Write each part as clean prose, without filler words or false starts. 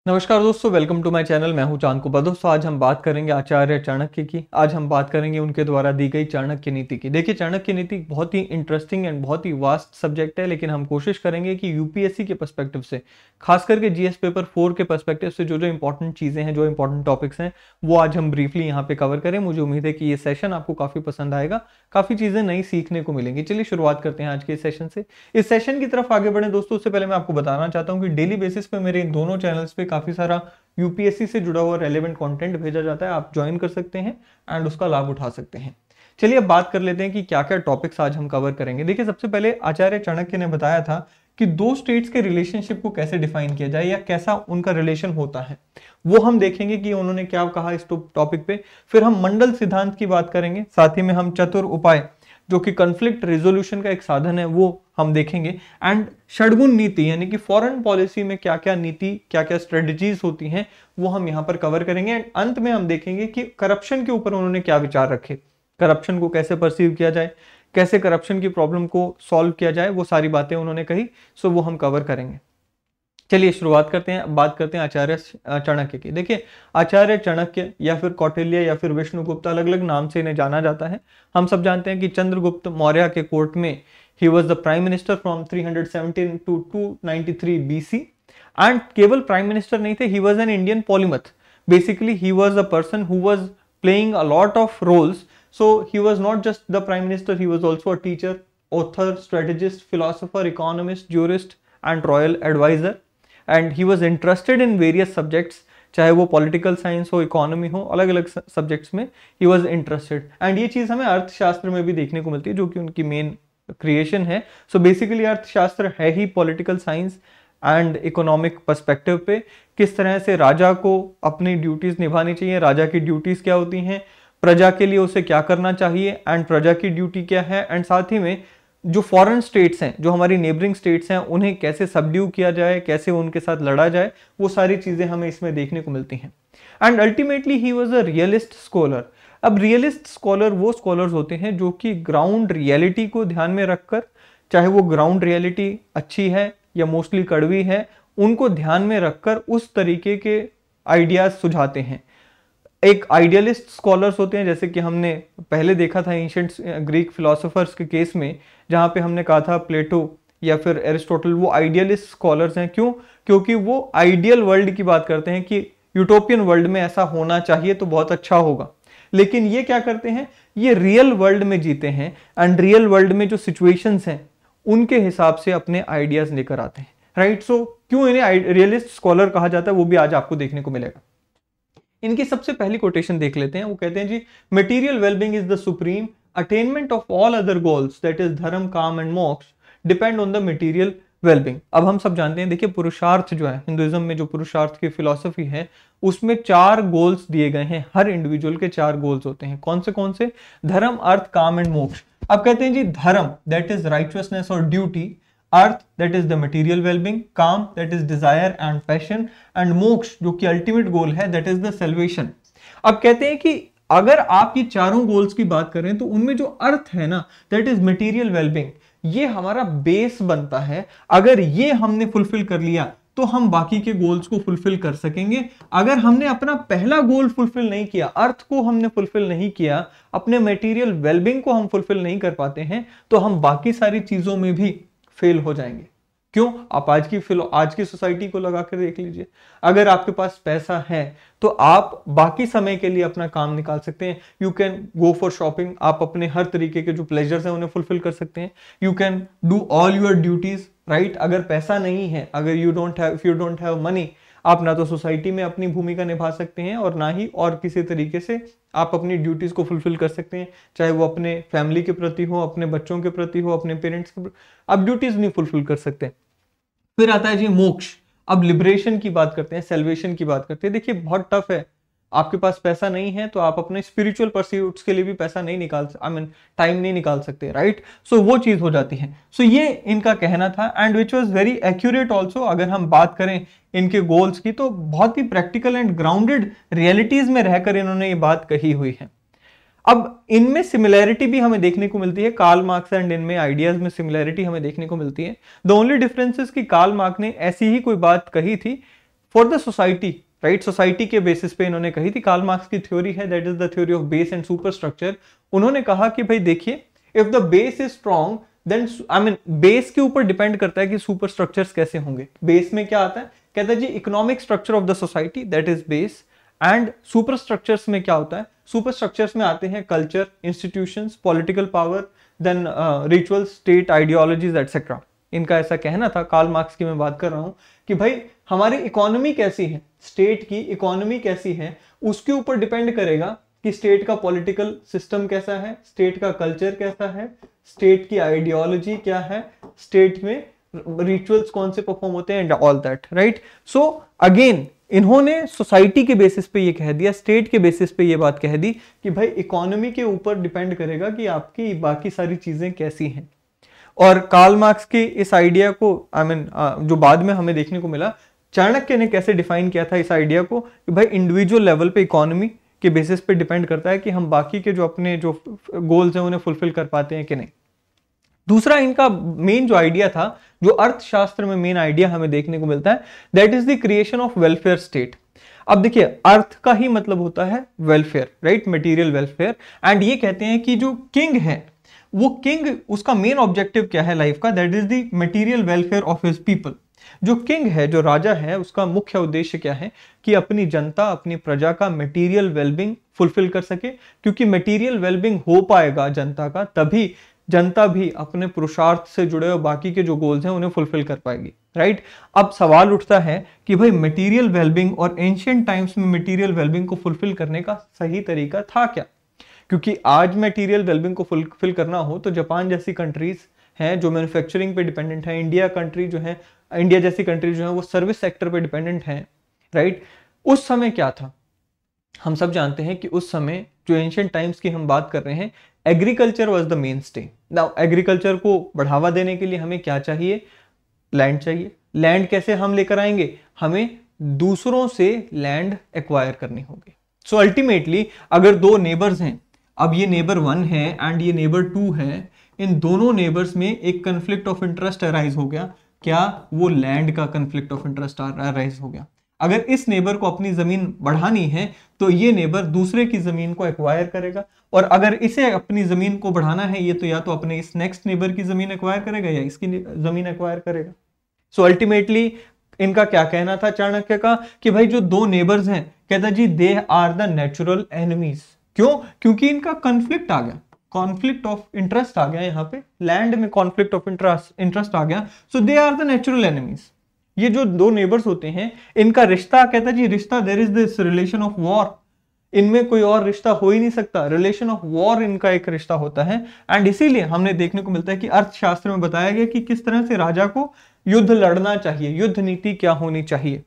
नमस्कार दोस्तों, welcome to my channel. मैं हूं चांद। दोस्तों आज हम बात करेंगे आचार्य चाणक्य की। आज हम बात करेंगे उनके द्वारा दी गई चाणक्य नीति की। देखिए, चाणक्य नीति बहुत ही इंटरेस्टिंग एंड बहुत ही वास्ट सब्जेक्ट है, लेकिन हम कोशिश करेंगे कि यूपीएससी के पर्सपेक्टिव से, खास करके जीएस पेपर 4 के पर्सपेक्टिव से जो जो इंपॉर्टेंट चीजें हैं, जो इंपॉर्टेंट टॉपिक्स हैं, वो आज हम ब्रीफली यहाँ पे कवर करें। मुझे उम्मीद है कि ये सेशन आपको काफी पसंद आएगा, काफी चीजें नई सीखने को मिलेंगी। चलिए शुरुआत करते हैं आज के सेशन से। इस सेशन की तरफ आगे बढ़े दोस्तों, उससे पहले मैं आपको बताना चाहता हूँ कि डेली बेसिस पे मेरे इन दोनों चैनल्स पे काफी सारा यूपीएससी से जुड़ा हुआ रेलेवेंट कंटेंट भेजा जाता है। आप ज्वाइन कर सकते हैं एंड उसका लाभ उठा सकते हैं। चलिए अब बात कर लेते हैं कि क्या क्या टॉपिक्स आज हम कवर करेंगे। देखिए, सबसे पहले आचार्य चाणक्य ने बताया था कि दो स्टेट्स के रिलेशनशिप को कैसे डिफाइन किया जाए या कैसा उनका रिलेशन होता है, वो हम देखेंगे कि उन्होंने क्या कहा इस टॉपिक पे। फिर हम मंडल सिद्धांत की बात करेंगे, साथ ही में हम चतुर उपाय जो कि कॉन्फ्लिक्ट रेजोल्यूशन का एक साधन है वो हम देखेंगे। एंड षडगुण नीति यानी कि फॉरेन पॉलिसी में क्या क्या नीति, क्या क्या स्ट्रेटजीज होती हैं, वो हम यहाँ पर कवर करेंगे। एंड अंत में हम देखेंगे कि करप्शन के ऊपर उन्होंने क्या विचार रखे, करप्शन को कैसे परसीव किया जाए, कैसे करप्शन की प्रॉब्लम को सॉल्व किया जाए, वो सारी बातें उन्होंने कही। सो वो हम कवर करेंगे। चलिए शुरुआत करते हैं, बात करते हैं आचार्य चाणक्य की। देखिए, आचार्य चाणक्य या फिर कौटिल्य या फिर विष्णुगुप्त, अलग अलग नाम से इन्हें जाना जाता है। हम सब जानते हैं कि चंद्रगुप्त मौर्य के कोर्ट में he was the prime minister from 317 to 293 BC। And केवल प्राइम मिनिस्टर नहीं थे, he was an Indian polymath. Basically he was a person who was playing a lot of roles. So he was not just the prime minister, he was also a teacher, author, strategist, philosopher, economist, jurist and royal adviser. And he was interested in various subjects, चाहे वो political science हो, economy हो, अलग अलग subjects में he was interested. And ये चीज हमें अर्थशास्त्र में भी देखने को मिलती है, जो कि उनकी मेन क्रिएशन है। सो बेसिकली अर्थशास्त्र है ही political science and economic perspective पे किस तरह से राजा को अपनी ड्यूटीज निभानी चाहिए, राजा की ड्यूटीज क्या होती हैं, प्रजा के लिए उसे क्या करना चाहिए एंड प्रजा की ड्यूटी क्या है, एंड साथ ही में जो फॉरेन स्टेट्स हैं, जो हमारी नेबरिंग स्टेट्स हैं, उन्हें कैसे सबड्यू किया जाए, कैसे उनके साथ लड़ा जाए, वो सारी चीजें हमें इसमें देखने को मिलती हैं। And ultimately he was a realist scholar. अब रियलिस्ट स्कॉलर वो स्कॉलर्स होते हैं जो कि ग्राउंड रियलिटी को ध्यान में रखकर, चाहे वो ग्राउंड रियलिटी अच्छी है या मोस्टली कड़वी है, उनको ध्यान में रखकर उस तरीके के आइडियाज सुझाते हैं। एक आइडियलिस्ट स्कॉलर्स होते हैं, जैसे कि हमने पहले देखा था एंशिएंट ग्रीक फिलोसोफर्स के केस में, जहां पे हमने कहा था प्लेटो या फिर एरिस्टोटल, वो आइडियलिस्ट स्कॉलर्स हैं। क्यों? क्योंकि वो आइडियल वर्ल्ड की बात करते हैं कि यूटोपियन वर्ल्ड में ऐसा होना चाहिए तो बहुत अच्छा होगा। लेकिन ये क्या करते हैं, ये रियल वर्ल्ड में जीते हैं एंड रियल वर्ल्ड में जो सिचुएशंस हैं उनके हिसाब से अपने आइडियाज लेकर आते हैं। राइट? सो क्यों इन्हें रियलिस्ट स्कॉलर कहा जाता है, वो भी आज आपको देखने को मिलेगा। इनकी सबसे पहली कोटेशन देख लेते हैं। वो कहते हैं जी, material wellbeing is the supreme attainment of all other goals, that is dharma, kama and moksha, depend on the material wellbeing. अब हम सब जानते हैं, देखिए पुरुषार्थ जो है, हिंदुइज्म में जो पुरुषार्थ की फिलॉसफी है, उसमें 4 गोल्स दिए गए हैं। हर इंडिविजुअल के 4 गोल्स होते हैं। कौन से? धर्म, अर्थ, काम एंड मोक्ष। अब कहते हैं जी, धर्म दैट इज राइचुअसनेस और duty, artha that is the material wellbeing, kama that is desire and passion, and moksha जो कि अल्टीमेट गोल है, दैट इज द सल्वेशन। अब कहते हैं कि अगर आप ये चारों गोल्स की बात करें तो उनमें जो अर्थ है ना, दैट इज मटेरियल वेलबींग, ये हमारा बेस बनता है। अगर ये हमने फुलफिल कर लिया तो हम बाकी के गोल्स को फुलफिल कर सकेंगे। अगर हमने अपना पहला गोल फुलफिल नहीं किया, अर्थ को हमने फुलफिल नहीं किया, अपने मटेरियल वेलबींग को हम फुलफिल नहीं कर पाते हैं, तो हम बाकी सारी चीजों में भी फेल हो जाएंगे। क्यों? आप आज की सोसाइटी को लगा कर देख लीजिए। अगर आपके पास पैसा है तो आप बाकी समय के लिए अपना काम निकाल सकते हैं। You can go for shopping, आप अपने हर तरीके के जो प्लेजर्स हैं उन्हें फुलफिल कर सकते हैं। You can do all your duties, right? अगर पैसा नहीं है, अगर यू डोंट हैव मनी, आप ना तो सोसाइटी में अपनी भूमिका निभा सकते हैं और ना ही और किसी तरीके से आप अपनी ड्यूटीज को फुलफिल कर सकते हैं, चाहे वो अपने फैमिली के प्रति हो, अपने बच्चों के प्रति हो, अपने पेरेंट्स के प्रति। आप ड्यूटीज नहीं फुलफिल कर सकते। फिर आता है जी मोक्ष। अब लिबरेशन की बात करते हैं, सेल्वेशन की बात करते हैं। देखिए बहुत टफ है, आपके पास पैसा नहीं है तो आप अपने स्पिरिचुअल परस्यूट्स के लिए भी पैसा नहीं निकाल, टाइम नहीं निकाल सकते, राइट? सो वो चीज हो जाती है। सो ये इनका कहना था and which was very accurate also. अगर हम बात करें इनके गोल्स की, तो बहुत ही प्रैक्टिकल एंड ग्राउंडेड रियलिटीज में रहकर इन्होंने ये बात कही हुई है। अब इनमें सिमिलैरिटी भी हमें देखने को मिलती है, कार्ल मार्क्स एंड इनमें आइडियाज में सिमिलैरिटी हमें देखने को मिलती है। द ओनली डिफरेंस इज कि कार्ल मार्क्स ने ऐसी ही कोई बात कही थी for the society, right, society के बेसिस पे इन्होंने कही थी। कार्ल मार्क्स की थ्योरी है, that is the theory of base and super structure. उन्होंने कहा कि भाई देखिए, if the base is strong then I mean base के ऊपर डिपेंड करता है कि सुपर स्ट्रक्चर्स कैसे होंगे। बेस में क्या आता है, कहता है जी economic structure of the society, that is base. And superstructures में क्या होता है, सुपर स्ट्रक्चर्स में आते हैं culture, institutions, political power, then rituals, state ideologies etcetera. इनका ऐसा कहना था, कार्ल मार्क्स की मैं बात कर रहा हूं, कि भाई हमारी इकोनॉमी कैसी है, स्टेट की इकोनॉमी कैसी है, उसके ऊपर डिपेंड करेगा कि स्टेट का पॉलिटिकल सिस्टम कैसा है, स्टेट का कल्चर कैसा है, स्टेट की आइडियोलॉजी क्या है, स्टेट में रिचुअल्स कौन से परफॉर्म होते हैं, and all that, right. So again इन्होंने सोसाइटी के बेसिस पे ये कह दिया, स्टेट के बेसिस पे ये बात कह दी कि भाई इकोनॉमी के ऊपर डिपेंड करेगा कि आपकी बाकी सारी चीजें कैसी हैं। और कार्ल मार्क्स के इस आइडिया को जो बाद में हमें देखने को मिला, चाणक्य ने कैसे डिफाइन किया था इस आइडिया को कि भाई इंडिविजुअल लेवल पे इकोनॉमी के बेसिस पे डिपेंड करता है कि हम बाकी के जो अपने जो गोल्स हैं उन्हें फुलफिल कर पाते हैं कि नहीं। दूसरा इनका मेन जो आइडिया था, जो अर्थशास्त्र में मेन आइडिया हमें देखने को मिलता है, that is the creation of welfare state. अब देखिए, अर्थ का ही मतलब होता है welfare, right, material welfare. And ये कहते हैं कि जो किंग है, वो किंग, उसका मेन ऑब्जेक्टिव क्या है लाइफ का, that is the material welfare of his people. जो किंग है, जो राजा है, उसका मुख्य उद्देश्य क्या है कि अपनी जनता, अपनी प्रजा का मटेरियल वेलबिंग फुलफिल कर सके, क्योंकि मटेरियल वेलबिंग हो पाएगा जनता का, तभी जनता भी अपने पुरुषार्थ से जुड़े हुए बाकी के जो गोल्स हैं उन्हें फुलफिल कर पाएगी, राइट। अब सवाल उठता है कि भाई मटेरियल वेलबिंग और एंशिएंट टाइम्स में मटेरियल वेलबिंग को फुलफिल करने का सही तरीका था क्या, क्योंकि आज मटेरियल वेलबिंग को फुलफिल करना हो तो जापान जैसी कंट्रीज हैं जो मैन्युफैक्चरिंग पे डिपेंडेंट है, इंडिया जैसी कंट्री जो है वो सर्विस सेक्टर पे डिपेंडेंट है, राइट। उस समय क्या था, हम सब जानते हैं कि उस समय जो एंशिएंट टाइम्स की हम बात कर रहे हैं, agriculture was the main stay. Now agriculture को बढ़ावा देने के लिए हमें क्या चाहिए, लैंड चाहिए। लैंड कैसे हम लेकर आएंगे, हमें दूसरों से लैंड एक्वायर करनी होगी। सो अल्टीमेटली अगर दो नेबर्स हैं, अब ये नेबर 1 है एंड ये नेबर 2 है, इन दोनों नेबर्स में एक कंफ्लिक्ट ऑफ इंटरेस्ट अराइज हो गया। क्या, वो लैंड का कंफ्लिक्ट ऑफ इंटरेस्ट अराइज हो गया। अगर इस नेबर को अपनी जमीन बढ़ानी है तो ये नेबर दूसरे की जमीन को एक्वायर करेगा, और अगर इसे अपनी जमीन को बढ़ाना है, ये तो या तो अपने इस नेक्स्ट नेबर की जमीन एक्वायर करेगा या इसकी जमीन एक्वायर करेगा। सो अल्टीमेटली इनका क्या कहना था चाणक्य का कि भाई जो दो नेबर्स हैं, कहता जी they are the natural enemies. क्यों, क्योंकि इनका कॉन्फ्लिक्ट आ गया, कॉन्फ्लिक्ट ऑफ इंटरेस्ट आ गया, यहाँ पे लैंड में कॉन्फ्लिक्ट ऑफ इंटरेस्ट आ गया। So they are the natural enemies. ये जो दो नेबर्स होते हैं, इनका रिश्ता, कहता जी रिश्ता, there is this relation of war, इनमें कोई और रिश्ता हो ही नहीं सकता, रिलेशन ऑफ वॉर इनका एक रिश्ता होता है। एंड इसीलिए हमने देखने को मिलता है कि अर्थशास्त्र में बताया गया कि किस तरह से राजा को युद्ध लड़ना चाहिए, युद्ध नीति क्या होनी चाहिए,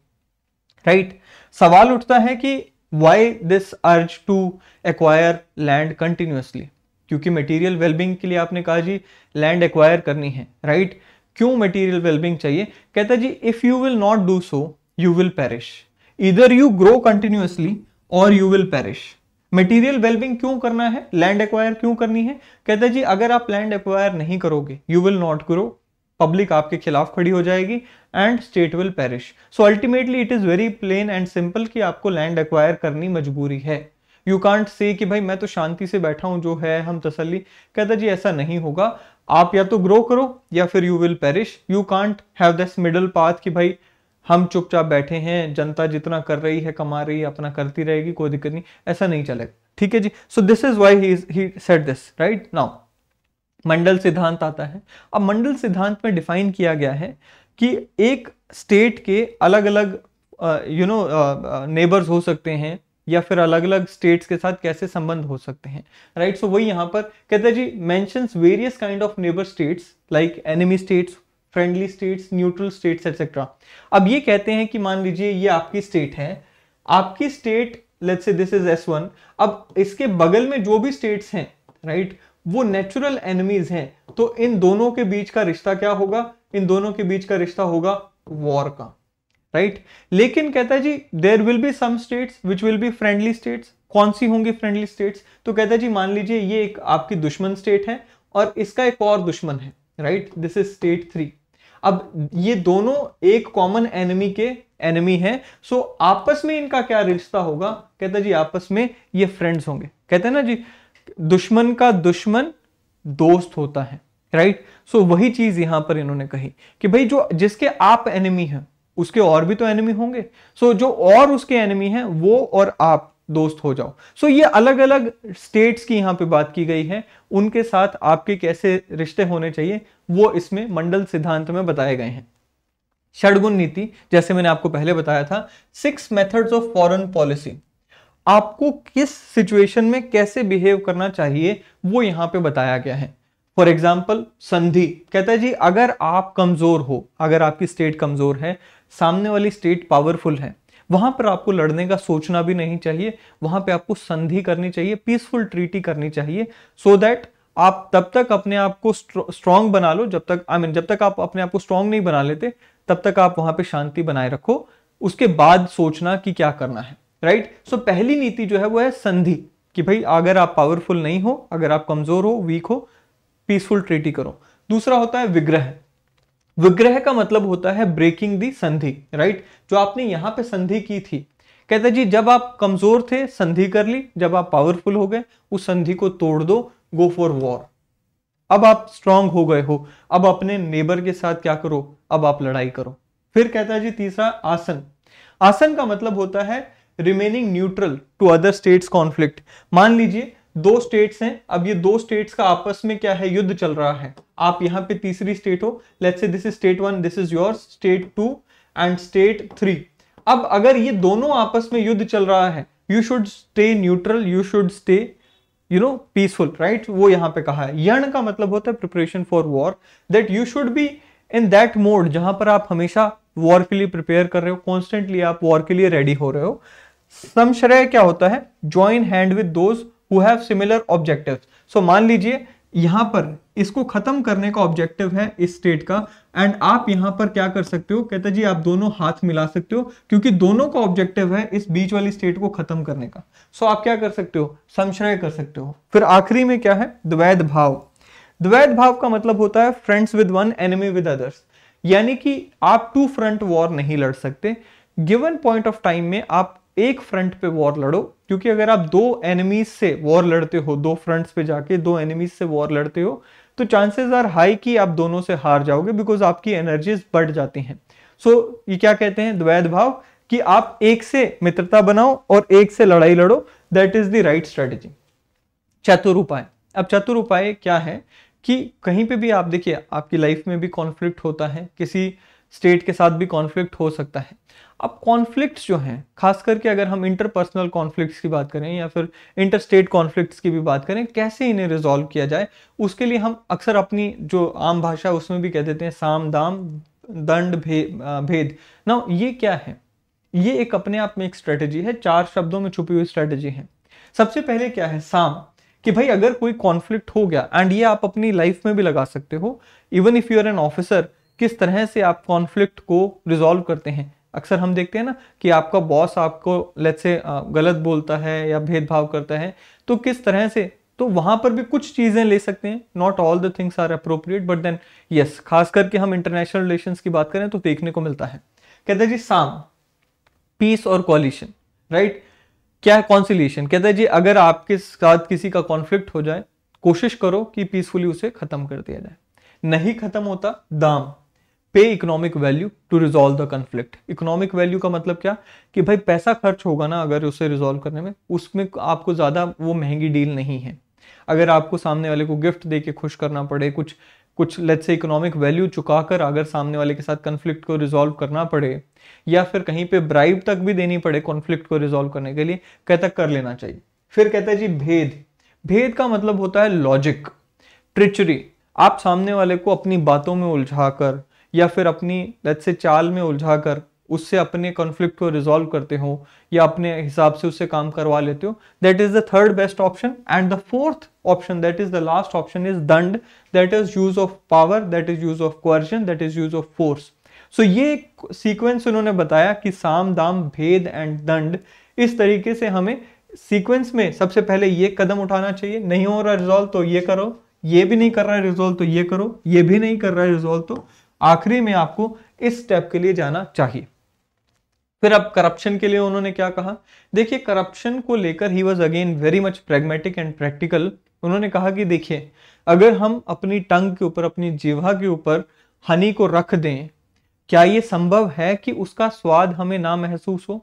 राइट। सवाल उठता है कि why this urge to acquire land continuously, क्योंकि मटेरियल वेलबिंग के लिए आपने कहा जी लैंड एक्वायर करनी है, राइट। क्यों मटेरियल वेलबिंग चाहिए, कहता जी if you will not do so you will perish, either you grow continuously और you will perish. Material wellbeing क्यों करना है, लैंड एक्वायर क्यों करनी है, कहता जी अगर आप लैंड एक्वायर नहीं करोगे you will not grow, public आपके खिलाफ खड़ी हो जाएगी, and state will perish. So ultimately it is very plain and simple कि आपको लैंड एक्वायर करनी मजबूरी है। यू कांट से कि भाई मैं तो शांति से बैठा हूं, जो है हम तसल्ली, कहता जी ऐसा नहीं होगा, आप या तो ग्रो करो या फिर you will perish. You can't have this middle path कि भाई हम चुपचाप बैठे हैं, जनता जितना कर रही है कमा रही है, अपना करती रहेगी, कोई दिक्कत नहीं, ऐसा नहीं चलेगा, ठीक है जी। So this is why he said this, right. Now Mandal सिद्धांत आता है। अब मंडल सिद्धांत में डिफाइन किया गया है कि एक स्टेट के अलग अलग नेबर्स हो सकते हैं, या फिर अलग अलग स्टेट्स के साथ कैसे संबंध हो सकते हैं, राइट। सो वही यहां पर कहते हैं जी mentions various kind of neighbour states like enemy states, friendly states, neutral states etcetera. अब ये कहते हैं कि मान लीजिए ये आपकी स्टेट है, आपकी state let's say this is S1, अब इसके बगल में जो भी स्टेट्स हैं, राइट, वो नेचुरल एनिमीज हैं, तो इन दोनों के बीच का रिश्ता क्या होगा, इन दोनों के बीच का रिश्ता होगा वॉर का, राइट। लेकिन कहता है जी there will be some states which will be friendly states. कौन सी होंगी फ्रेंडली स्टेट्स, तो कहता है जी मान लीजिए ये एक आपकी दुश्मन स्टेट है और इसका एक और दुश्मन है, राइट, दिस इज स्टेट 3। अब ये दोनों एक कॉमन एनिमी के एनिमी हैं, सो आपस में इनका क्या रिश्ता होगा? कहता है जी आपस में ये फ्रेंड्स होंगे। कहते हैं ना जी दुश्मन का दुश्मन दोस्त होता है, राइट? सो वही चीज यहां पर इन्होंने कही कि भाई जो जिसके आप एनिमी हैं उसके और भी तो एनिमी होंगे, सो जो और उसके एनिमी हैं वो और आप दोस्त हो जाओ। सो ये अलग अलग स्टेट्स की यहां पे बात की गई है, उनके साथ आपके कैसे रिश्ते होने चाहिए वो इसमें मंडल सिद्धांत में बताए गए हैं। षडगुण नीति, जैसे मैंने आपको पहले बताया था, 6 मेथड्स ऑफ फॉरेन पॉलिसी, आपको किस सिचुएशन में कैसे बिहेव करना चाहिए वो यहां पे बताया गया है। फॉर एग्जाम्पल संधि, कहता है जी अगर आप कमजोर हो, अगर आपकी स्टेट कमजोर है, सामने वाली स्टेट पावरफुल है, वहां पर आपको लड़ने का सोचना भी नहीं चाहिए, वहां पे आपको संधि करनी चाहिए, पीसफुल ट्रीटी करनी चाहिए, सो दैट आप तब तक अपने आप को स्ट्रांग बना लो, जब तक जब तक आप अपने आप को स्ट्रांग नहीं बना लेते तब तक आप वहां पे शांति बनाए रखो, उसके बाद सोचना कि क्या करना है, राइट? सो पहली नीति जो है वो है संधि, कि भाई अगर आप पावरफुल नहीं हो, अगर आप कमजोर हो, वीक हो, पीसफुल ट्रीटी करो। दूसरा होता है विग्रह। विग्रह का मतलब होता है ब्रेकिंग दी संधि, राइट? जो आपने यहां पे संधि की थी, कहते जी जब आप कमजोर थे संधि कर ली, जब आप पावरफुल हो गए उस संधि को तोड़ दो, गो फॉर वॉर। अब आप स्ट्रांग हो गए हो, अब अपने नेबर के साथ क्या करो, अब आप लड़ाई करो। फिर कहता है जी तीसरा आसन। आसन का मतलब होता है remaining neutral to other states conflict. मान लीजिए दो स्टेट्स हैं, अब ये दो स्टेट्स का आपस में क्या है, युद्ध चल रहा है, आप यहां पे तीसरी स्टेट हो, let's say this is state 1, this is your state 2 and state 3। अब अगर ये दोनों आपस में युद्ध चल रहा है, you should stay neutral, you should stay peaceful, right? वो यहां पे कहा है। यण का मतलब होता है preparation for war, that you should be in that mode जहां पर आप हमेशा वॉर के लिए प्रिपेयर कर रहे हो, कॉन्स्टेंटली आप वॉर के लिए रेडी हो रहे हो। समश्रय क्या होता है? Join hand with those who have similar objectives. So मान लीजिए यहां पर इसको खत्म करने का ऑब्जेक्टिव है इस स्टेट का, एंड आप यहां पर क्या कर सकते हो, कहते जी आप दोनों हाथ मिला सकते हो, क्योंकि दोनों का ऑब्जेक्टिव है इस बीच वाली स्टेट को खत्म करने का। सो आप क्या कर सकते हो, समश्रय कर सकते हो। फिर आखिरी में क्या है, द्वैध भाव। द्वैध भाव का मतलब होता है friends with one, enemy with others, यानी कि आप टू फ्रंट वॉर नहीं लड़ सकते। गिवन पॉइंट ऑफ टाइम में आप एक फ्रंट पे वॉर लड़ो, क्योंकि अगर आप दो एनिमीज से वॉर लड़ते हो, दो फ्रंट्स पे जाके दो एनिमीज से वॉर लड़ते हो, तो चांसेस आर हाई कि आप दोनों से हार जाओगे, बिकॉज आपकी एनर्जीज बढ़ जाती हैं। सो ये क्या कहते हैं, द्वैध भाव, कि आप एक से मित्रता बनाओ और एक से लड़ाई लड़ो, that is the right strategy. चतुर उपाय। अब चतुर उपाय क्या है कि कहीं पे भी आप देखिए आपकी लाइफ में भी कॉन्फ्लिक्ट होता है, किसी स्टेट के साथ भी कॉन्फ्लिक्ट हो सकता है। अब कॉन्फ्लिक्ट्स जो हैं, खास करके अगर हम इंटरपर्सनल कॉन्फ्लिक्ट्स की बात करें या फिर इंटर स्टेट कॉन्फ्लिक्ट्स की भी बात करें, कैसे इन्हें रिजॉल्व किया जाए, उसके लिए हम अक्सर अपनी जो आम भाषा उसमें भी कह देते हैं साम दाम दंड भेद। ना ये क्या है, ये एक अपने आप में एक स्ट्रेटेजी है, 4 शब्दों में छुपी हुई स्ट्रेटेजी है। सबसे पहले क्या है, साम, कि भाई अगर कोई कॉन्फ्लिक्ट हो गया, एंड ये आप अपनी लाइफ में भी लगा सकते हो, even if you are an officer, किस तरह से आप कॉन्फ्लिक्ट को रिजॉल्व करते हैं। अक्सर हम देखते हैं ना कि आपका बॉस आपको लेट्स से गलत बोलता है या भेदभाव करता है, तो किस तरह से, तो वहां पर भी कुछ चीजें ले सकते हैं। Not all the things are appropriate, but then yes, खास करके हम इंटरनेशनल रिलेशंस की बात करें तो देखने को मिलता है। कहते हैं जी साम, पीस और कॉलिशन, राइट? क्या है कॉन्सिलिएशन? कहता है जी अगर आपके साथ किसी का कॉन्फ्लिक्ट हो जाए, कोशिश करो कि पीसफुली उसे खत्म कर दिया जाए। नहीं खत्म होता, दाम, pay economic value to resolve the conflict. Economic value का मतलब क्या, कि भाई पैसा खर्च होगा ना अगर उसे रिजॉल्व करने में, उसमें आपको ज्यादा वो महंगी डील नहीं है। अगर आपको सामने वाले को गिफ्ट दे के खुश करना पड़े, कुछ लेट्स से इकोनॉमिक वैल्यू चुकाकर अगर सामने वाले के साथ कॉन्फ्लिक्ट को रिजॉल्व करना पड़े, या फिर कहीं पे ब्राइब तक भी देनी पड़े कॉन्फ्लिक्ट को रिजॉल्व करने के लिए, कहता कर लेना चाहिए। फिर कहता है जी भेद। भेद का मतलब होता है लॉजिक, ट्रिचरी। आप सामने वाले को अपनी बातों में उलझाकर या फिर अपनी लेट्स से चाल में उलझाकर उससे अपने कॉन्फ्लिक्ट को रिजॉल्व करते हो या अपने हिसाब से उससे काम करवा लेते हो, that is the third best option. And the fourth option, that is the last option, is danda, that is use of power, that is use of coercion, that is use of force. So ये sequence उन्होंने बताया कि साम दाम भेद and दंड, इस तरीके से हमें सीक्वेंस में सबसे पहले ये कदम उठाना चाहिए। नहीं हो रहा रिजॉल्व तो ये करो, ये भी नहीं कर रहा है रिजॉल्व तो ये करो, ये भी नहीं कर रहा है रिजॉल्व तो आखिरी में आपको इस स्टेप के लिए जाना चाहिए। फिर अब करप्शन के लिए उन्होंने क्या कहा, देखिए करप्शन को लेकर he was again very much pragmatic and practical. उन्होंने कहा कि देखिए अगर हम अपनी टंग के ऊपर, अपनी जिह्वा के ऊपर हनी को रख दें, क्या ये संभव है कि उसका स्वाद हमें ना महसूस हो?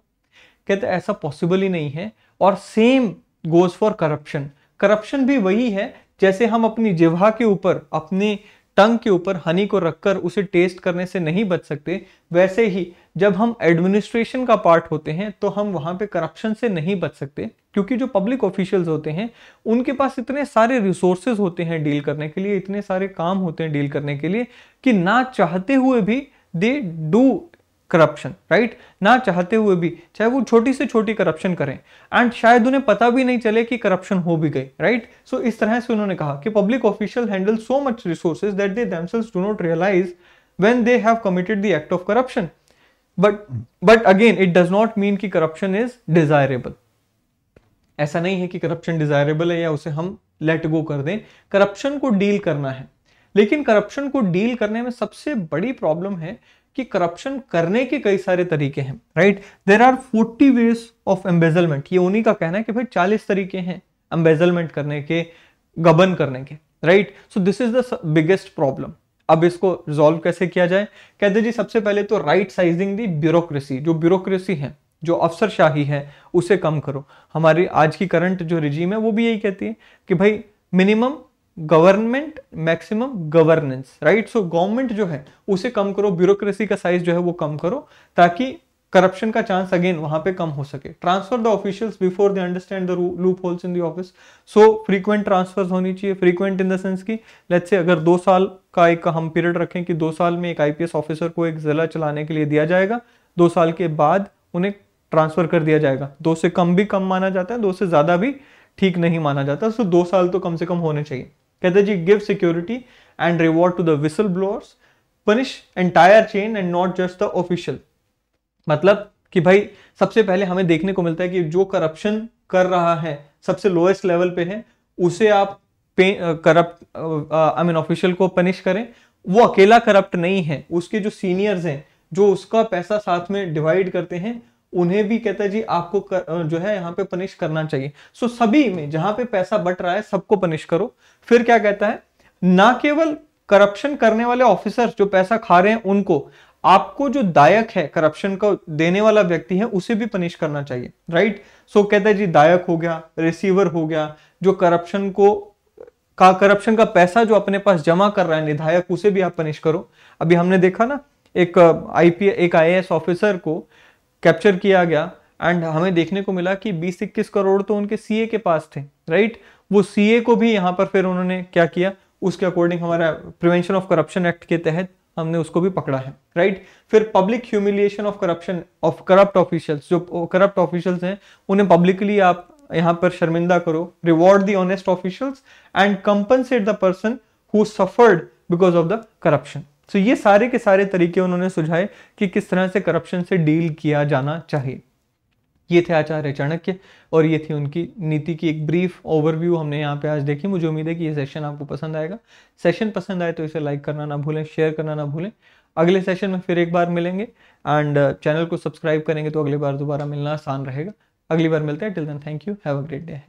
कहते ऐसा पॉसिबल ही नहीं है। और same goes for corruption. Corruption भी वही है, जैसे हम अपनी जिह्वा के ऊपर, अपनी टंग के ऊपर हनी को रखकर उसे टेस्ट करने से नहीं बच सकते, वैसे ही जब हम एडमिनिस्ट्रेशन का पार्ट होते हैं तो हम वहां पे करप्शन से नहीं बच सकते, क्योंकि जो पब्लिक ऑफिशियल्स होते हैं उनके पास इतने सारे रिसोर्सेज होते हैं डील करने के लिए, इतने सारे काम होते हैं डील करने के लिए, कि ना चाहते हुए भी दे डू करप्शन, राइट? ना चाहते हुए भी, चाहे वो छोटी से छोटी करप्शन करें, एंड शायद उन्हें पता भी नहीं चले कि करप्शन हो भी गई, राइट? सो इस तरह से उन्होंने कहा कि public official handle so much resources that they themselves do not realise when they have committed the act of corruption, but again it does not mean कि करप्शन इज डिजायरेबल। ऐसा नहीं है कि करप्शन डिजायरेबल है या उसे हम let go कर दें। करप्शन को डील करना है, लेकिन करप्शन को डील करने में सबसे बड़ी प्रॉब्लम है कि करप्शन करने के कई सारे तरीके हैं, right? There are 40 ways of embezzlement. ये उन्हीं का कहना है कि भाई 40 तरीके हैं एम्बेजलमेंट करने के, गबन करने के, right? So this is the biggest problem. अब इसको रिजॉल्व कैसे किया जाए? कहते जी सबसे पहले तो राइट साइजिंग दी ब्यूरोक्रेसी। जो ब्यूरोक्रेसी है, जो अफसरशाही है, उसे कम करो। हमारी आज की करंट जो रिजीम है वो भी यही कहती है कि भाई minimum government, maximum governance, right? So government जो है उसे कम करो, ब्यूरोक्रेसी का साइज जो है वो कम करो, ताकि करप्शन का चांस अगेन वहां पे कम हो सके। Transfer the officials before they understand the loop holes in the office. So frequent transfers होनी चाहिए। फ्रीक्वेंट इन द सेंस की, लेट्स से अगर 2 साल का एक हम पीरियड रखें कि 2 साल में एक आईपीएस ऑफिसर को एक जिला चलाने के लिए दिया जाएगा, 2 साल के बाद उन्हें ट्रांसफर कर दिया जाएगा। 2 से कम भी कम माना जाता है, 2 से ज्यादा भी ठीक नहीं माना जाता। सो 2 साल तो कम से कम होने चाहिए। कहते जी give security and reward to the whistle blowers, punish entire chain and not just the official. मतलब कि भाई सबसे पहले हमें देखने को मिलता है कि जो करप्शन कर रहा है, सबसे लोएस्ट लेवल पे है, उसे आप करप्ट ऑफिशियल को पनिश करें। वो अकेला करप्ट नहीं है, उसके जो सीनियर्स हैं, जो उसका पैसा साथ में डिवाइड करते हैं, उन्हें भी कहता है जी आपको जो है यहाँ पे पनिश करना चाहिए। सो सभी में जहां पे पैसा बट रहा है सबको पनिश करो। फिर क्या कहता है, ना केवल करप्शन करने वाले ऑफिसर जो पैसा खा रहे हैं उनको, आपको जो दायक है, करप्शन को देने वाला व्यक्ति है, उसे भी पनिश करना चाहिए, राइट? सो कहता है जी दायक हो गया, रिसीवर हो गया, जो करप्शन का पैसा जो अपने पास जमा कर रहा है निधायक, उसे भी आप पनिश करो। अभी हमने देखा ना एक आईएएस ऑफिसर को कैप्चर किया गया, एंड हमें देखने को मिला कि 20-21 करोड़ तो उनके सीए के पास थे, राइट? वो सीए को भी यहां पर फिर उन्होंने क्या किया, उसके अकॉर्डिंग हमारा प्रिवेंशन ऑफ करप्शन एक्ट के तहत हमने उसको भी पकड़ा है, राइट? फिर public humiliation of corruption of corrupt officials. जो करप्ट ऑफिशियल्स हैं उन्हें पब्लिकली आप यहां पर शर्मिंदा करो। Reward the honest officials and compensate the person who suffered because of the corruption. तो ये सारे के सारे तरीके उन्होंने सुझाए कि किस तरह से करप्शन से डील किया जाना चाहिए। ये थे आचार्य चाणक्य, और ये थी उनकी नीति की एक ब्रीफ ओवरव्यू हमने यहाँ पे आज देखी। मुझे उम्मीद है कि ये सेशन आपको पसंद आएगा। सेशन पसंद आए तो इसे लाइक करना ना भूलें, शेयर करना ना भूलें। अगले सेशन में फिर एक बार मिलेंगे, एंड चैनल को सब्सक्राइब करेंगे तो अगली बार दोबारा मिलना आसान रहेगा। अगली बार मिलते हैं। Till then thank you, have a great day.